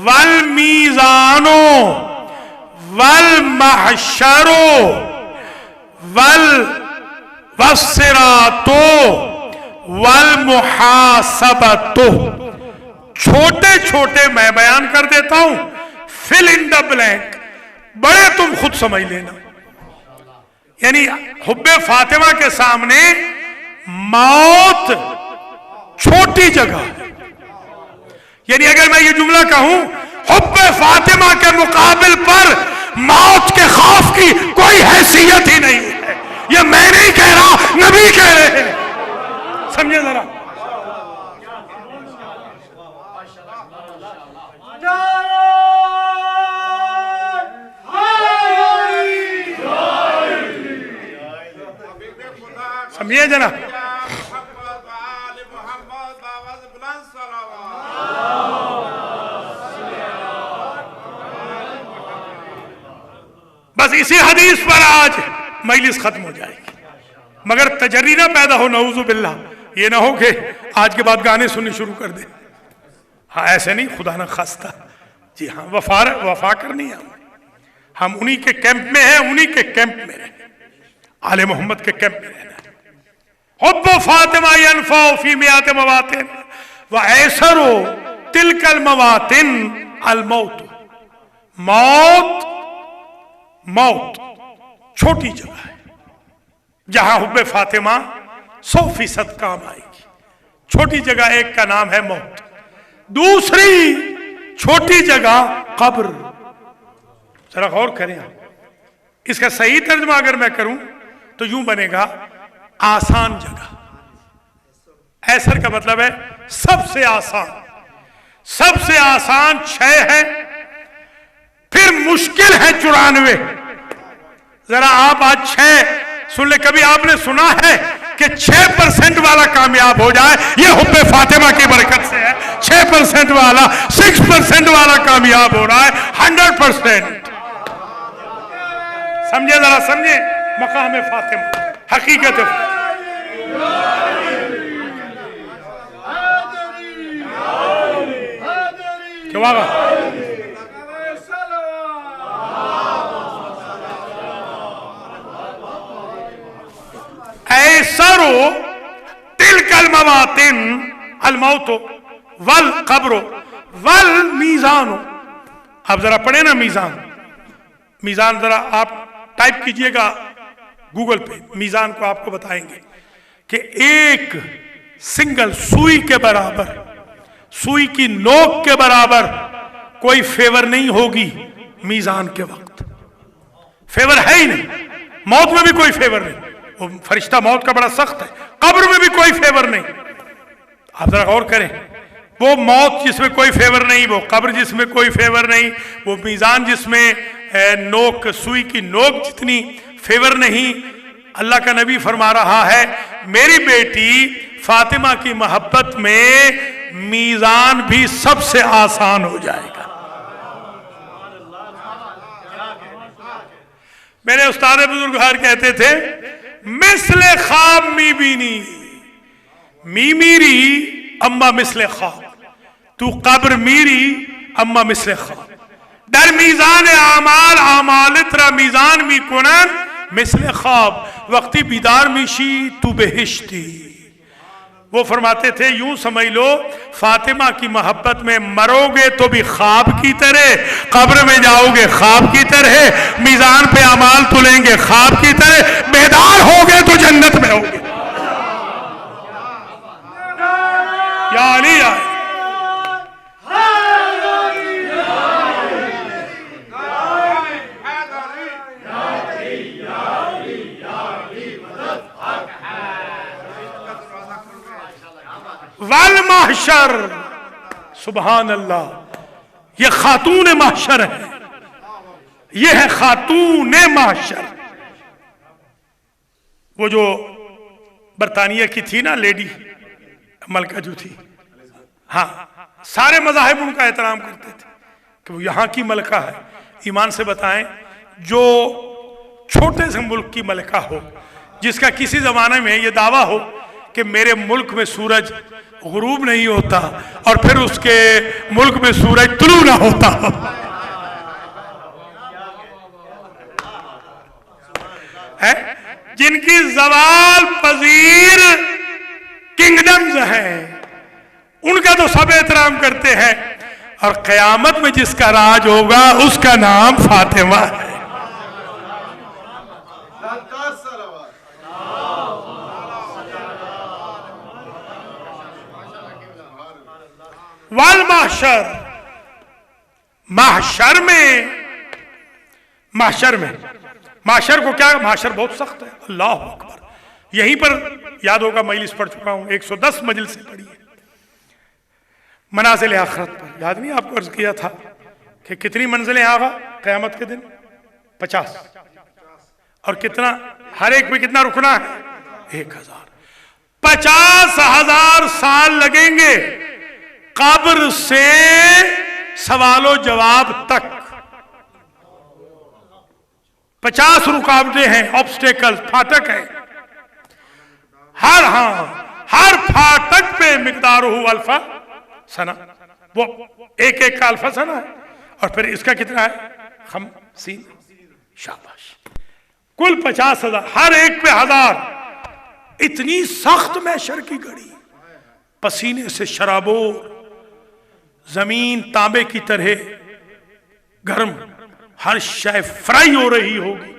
والمیزان والمحشر والصراط والمحاسبت۔ چھوٹے چھوٹے میں بیان کر دیتا ہوں، fill in the blank، بڑے تم خود سمجھ لینا۔ یعنی حب فاطمہ کے سامنے موت چھوٹی جگہ، یعنی اگر میں یہ جملہ کہوں حب فاطمہ کے مقابل پر موت کے خوف کی کوئی حیثیت ہی نہیں ہے، یہ میں نہیں کہہ رہا، نبی کہہ رہے ہیں، سمجھے ذرا۔ سمجھے جناب۔ بس اسی حدیث پر آج مجلس ختم ہو جائے گی، مگر تجری نہ پیدا ہو، نعوذ باللہ، یہ نہ ہو کہ آج کے بعد گانے سننے شروع کر دیں. ہاں ایسے نہیں، خدا نہ خواستہ. جی ہاں وفا کرنی ہے. ہم انہی کے کیمپ میں ہیں، انہی کے کیمپ میں رہیں، آل محمد کے کیمپ میں رہنا. حب فاطمہ ینفع فی میات مواطن وایسر تلک المواطن الموت. موت چھوٹی جگہ ہے جہاں حب فاطمہ 100% کام آئے گی. چھوٹی جگہ ایک کا نام ہے موت، دوسری چھوٹی جگہ قبر. ذرا غور کریں آپ، اس کا صحیح ترجمہ اگر میں کروں تو یوں بنے گا آسان جگہ. ایسر کا مطلب ہے سب سے آسان. سب سے آسان 6 ہے، پھر مشکل ہے 94. ذرا آپ آج 6 سن لیں. کبھی آپ نے سنا ہے کہ 6% والا کامیاب ہو جائے؟ یہ حب فاطمہ کی برکت سے ہے. 6% والا 6% والا کامیاب ہو رہا ہے 100%. سمجھے، ذرا سمجھے مقام فاطمہ، حقیقت کیا واقعہ. ایسر تلک المواطن الموت والقبر والمیزان. اب ذرا پڑھیں نا میزان. میزان ذرا آپ ٹائپ کیجئے گا گوگل پہ، میزان کو آپ کو بتائیں گے کہ ایک سنگل سوئی کے برابر، سوئی کی نوک کے برابر کوئی فیور نہیں ہوگی میزان کے وقت. فیور ہے ہی نہیں. موت میں بھی کوئی فیور نہیں. وہ فرشتہ موت کا بڑا سخت ہے. قبر میں بھی کوئی فیور نہیں. آپ ذرا غور کریں، وہ موت جس میں کوئی فیور نہیں، وہ قبر جس میں کوئی فیور نہیں، وہ میزان جس میں نوک، سوئی کی نوک جتنی فیور نہیں. اللہ کا نبی فرما رہا ہے میری بیٹی فاطمہ کی محبت میں میزان بھی سب سے آسان ہو جائے گا. میرے استاد بزرگوار کہتے تھے مثل خواب می بینی می میری اما مثل خواب، تو قبر میری اما مثل خواب. در میزان اعمال اعمالت را میزان می کنن مثل خواب، وقتی بیدار میشی تو بہشتی. وہ فرماتے تھے یوں سمجھ لو فاطمہ کی محبت میں مرو گے تو بھی خواب کی طرح، قبر میں جاؤ گے خواب کی طرح، میزان پہ اعمال تلیں گے خواب کی طرح، بیدار ہوگے تو جنت میں ہوگے. یا علی یا والمحشر. سبحان اللہ، یہ خاتون محشر ہے، یہ ہے خاتون محشر. وہ جو برطانیہ کی تھی نا لیڈی ملکہ جو تھی، ہاں سارے مذاہب ان کا احترام کرتے تھے کہ وہ یہاں کی ملکہ ہے. ایمان سے بتائیں جو چھوٹے سے ملک کی ملکہ ہو، جس کا کسی زمانے میں یہ دعویٰ ہو کہ میرے ملک میں سورج غروب نہیں ہوتا اور پھر اس کے ملک میں سورج طلوع نہ ہوتا، جن کی زوال پذیر کنگڈمز ہیں ان کا تو سب احترام کرتے ہیں، اور قیامت میں جس کا راج ہوگا اس کا نام فاطمہ ہے. والمحشر، محشر کو کیا، محشر بہت سخت ہے. اللہ اکبر. یہیں پر یاد ہوگا مجلس پڑھ چکا ہوں، 110 مجلسیں پڑھی ہیں منازل آخرت پر. یاد نہیں آپ کو عرض کیا تھا کہ کتنی منزلیں آگا قیامت کے دن؟ 50. اور کتنا ہر ایک پہ کتنا رکنا ہے؟ 1000. 50,000 سال لگیں گے قبر سے سوال و جواب تک. 50 رکاوٹیں ہیں، آبسٹیکل، پھاٹک ہیں. ہاں ہر پھاٹک پہ مقدارہ الفا سنہ، وہ ایک ایک کا الفا سنہ ہے، اور پھر اس کا کتنا ہے 50، شاباش، کل 50,000، ہر ایک پہ 1000۔ اتنی سخت محشر کی گھڑی، پسینے سے شرابور، زمین تانبے کی طرح گرم، ہر شے فرائی ہو رہی ہوگی،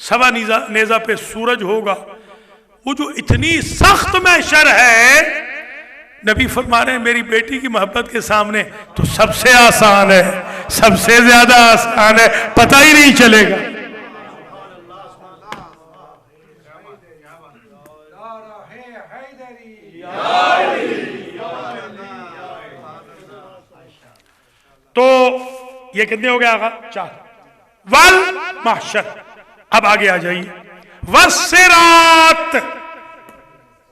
سوا نیزہ پہ سورج ہوگا، وہ جو اتنی سخت محشر ہے، نبی فرما رہے ہیں میری بیٹی کی محبت کے سامنے تو سب سے آسان ہے، سب سے زیادہ آسان ہے، پتہ ہی نہیں چلے گا۔ تو یہ کتنے ہو گیا آقا؟ 4۔ والمحشر، اب آگے آ جائیے، والصراط،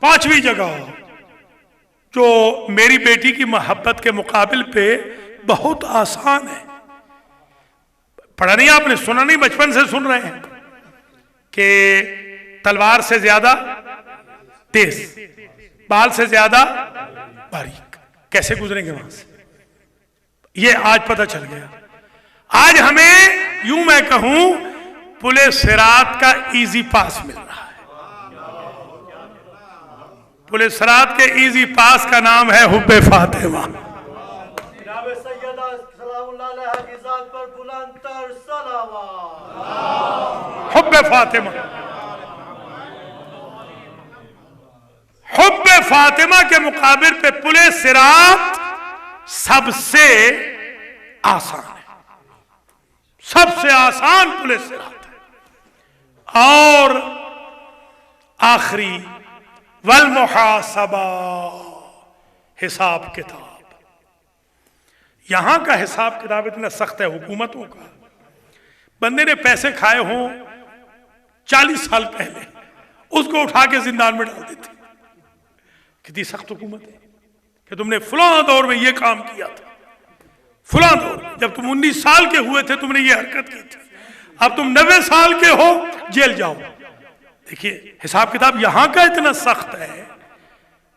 5ویں جگہ جو میری بیٹی کی محبت کے مقابل پہ بہت آسان ہے۔ پڑھا نہیں آپ نے، سنا نہیں، بچپن سے سن رہے ہیں کہ تلوار سے زیادہ تیز، بال سے زیادہ باریک، کیسے گزریں گے وہاں سے؟ یہ آج پتہ چل گیا۔ آج ہمیں یوں میں کہوں پلے صراط کا ایزی پاس مل رہا ہے۔ پلے صراط کے ایزی پاس کا نام ہے حب فاطمہ۔ جناب سیدہ سلام اللہ علیہ کی ذات پر بلند تر صلوات۔ حب فاطمہ، حب فاطمہ کے مقابل پہ پلے صراط سب سے آسان ہے، سب سے آسان پلے صراط ہے۔ اور آخری والمحاسبہ، حساب کتاب۔ یہاں کا حساب کتاب اتنا سخت ہے حکومتوں کا، بندے نے پیسے کھائے ہوں 40 سال پہلے، اس کو اٹھا کے زندان میں ڈال دیتے۔ کتنی سخت حکومت ہے کہ تم نے فلاں دور میں یہ کام کیا تھا، فلاں دور میں جب تم 19 سال کے ہوئے تھے تم نے یہ حرکت کی تھی، اب تم 90 سال کے ہو جیل جاؤ۔ دیکھیے حساب کتاب یہاں کا اتنا سخت ہے،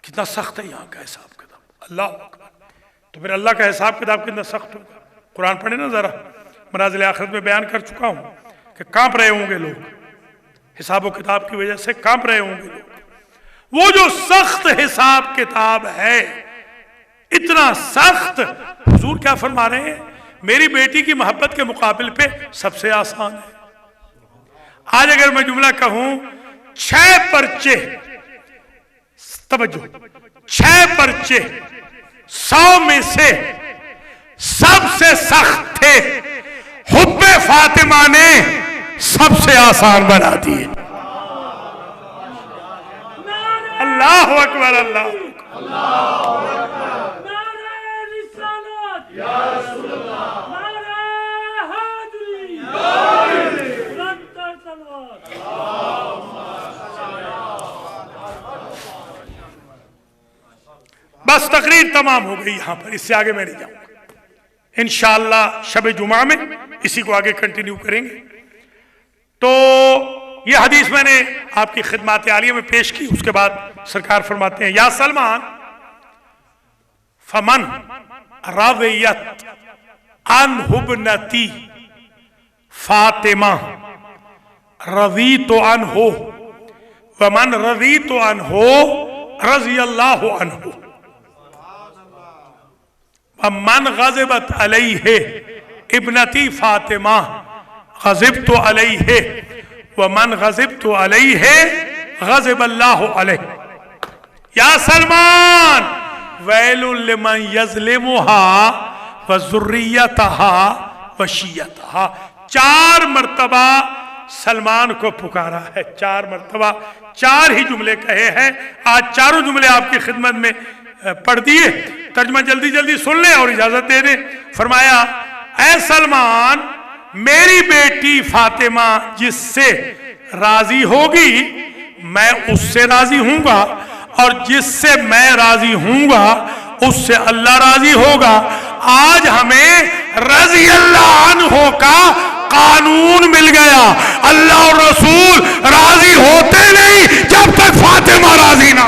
کتنا سخت ہے یہاں کا حساب کتاب، اللہ اکبر۔ تو پھر اللہ کا حساب کتاب کتنا سخت ہوگا؟ قرآن پڑھیں نا ذرا، منازل آخرت میں بیان کر چکا ہوں کہ کانپ رہے ہوں گے لوگ، حساب و کتاب کی وجہ سے کانپ رہے ہوں گے لوگ۔ وہ جو سخت حساب کتاب ہے، اتنا سخت، حضور کیا فرما رہے ہیں؟ میری بیٹی کی محبت کے مقابل پہ سب سے آسان ہے۔ آج اگر میں جملہ کہوں 6 پرچے، توجہ، 6 پرچے 100 میں سے سب سے سخت تھے، حب فاطمہ نے سب سے آسان بنا دیے۔ اللہ اکبر، اللہ بس تقریر تمام ہو گئی یہاں پر، اس سے آگے میں نہیں جاؤں گا۔ انشاءاللہ شب جمعہ میں اسی کو آگے کنٹینیو کریں گے۔ تو یہ حدیث میں نے آپ کی خدمات عالیہ میں پیش کی، اس کے بعد سرکار فرماتے ہیں یا سلمان فمن راویت عن ابنتی فاطمہ رضیت عنہ ومن رضیت عنہ رضی اللہ عنہ ومن غضبت علیہ ابنتی فاطمہ غضبت علیہ ومن غضبت علیہ غضب اللہ علیہ۔ یا سلمان ویل لمن یظلمها وذریتها وشیتها، 4 مرتبہ سلمان کو پکارا ہے، 4 مرتبہ، 4 ہی جملے کہے ہیں، آج چاروں جملے آپ کی خدمت میں پڑھ دیے، ترجمہ جلدی جلدی سن لیں اور اجازت دے دیں۔ فرمایا اے سلمان، میری بیٹی فاطمہ جس سے راضی ہوگی میں اس سے راضی ہوں گا، اور جس سے میں راضی ہوں گا اس سے اللہ راضی ہوگا۔ آج ہمیں رضی اللہ عنہ کا قانون مل گیا، اللہ اور رسول راضی ہوتے نہیں جب تک فاطمہ راضی نہ۔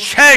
6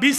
20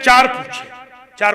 4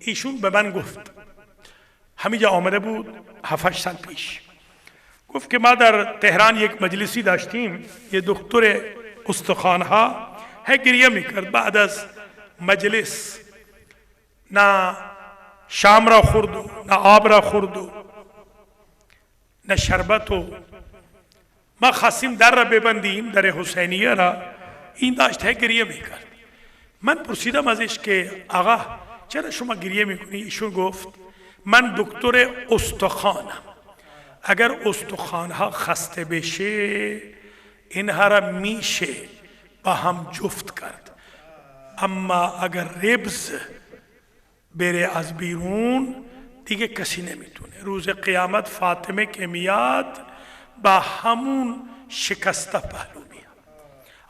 ایشون به من گفت همینجا آمده بود 7-8 سال پیش، گفت که ما در تهران یک مجلسی داشتیم، یه دکتر استخوان‌ها گریه میکرد بعد از مجلس، نه شام را خورد و نه آب را خورد و نه شربت و ما خواستیم در را ببندیم، در حسینیه را، این داشت گریه میکرد. من پرسیدم ازش که آقا چرا شما گریه میکنی؟ ایشون گفت من دکتر استخوانم، اگر استخوانها خسته بشه اینها را میشه با هم جفت کرد، اما اگر ربز بره از بیرون دیگه کسی نمیتونه. روز قیامت فاطمه که میاد با همون شکسته پهلو میاد.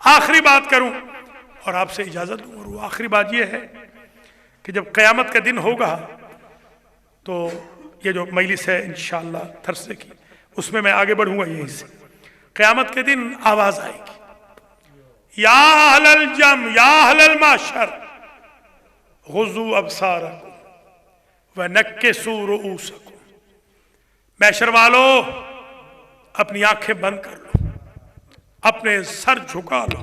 آخری بات کروں اور آپ سے اجازت دوں، اور وہ آخری بات یہ ہے کہ جب قیامت کا دن ہوگا تو یہ جو مجلس ہے انشاءاللہ تھرسڈے کی، اس میں آگے بڑھوں گا یہیں سے. قیامت کے دن آواز آئے گی، یا اہل الجم یا اہل المعشر غضوا ابصارکم ونکسوا رؤوسکم. محشر والو اپنی آنکھیں بند کر لو، اپنے سر جھکا لو،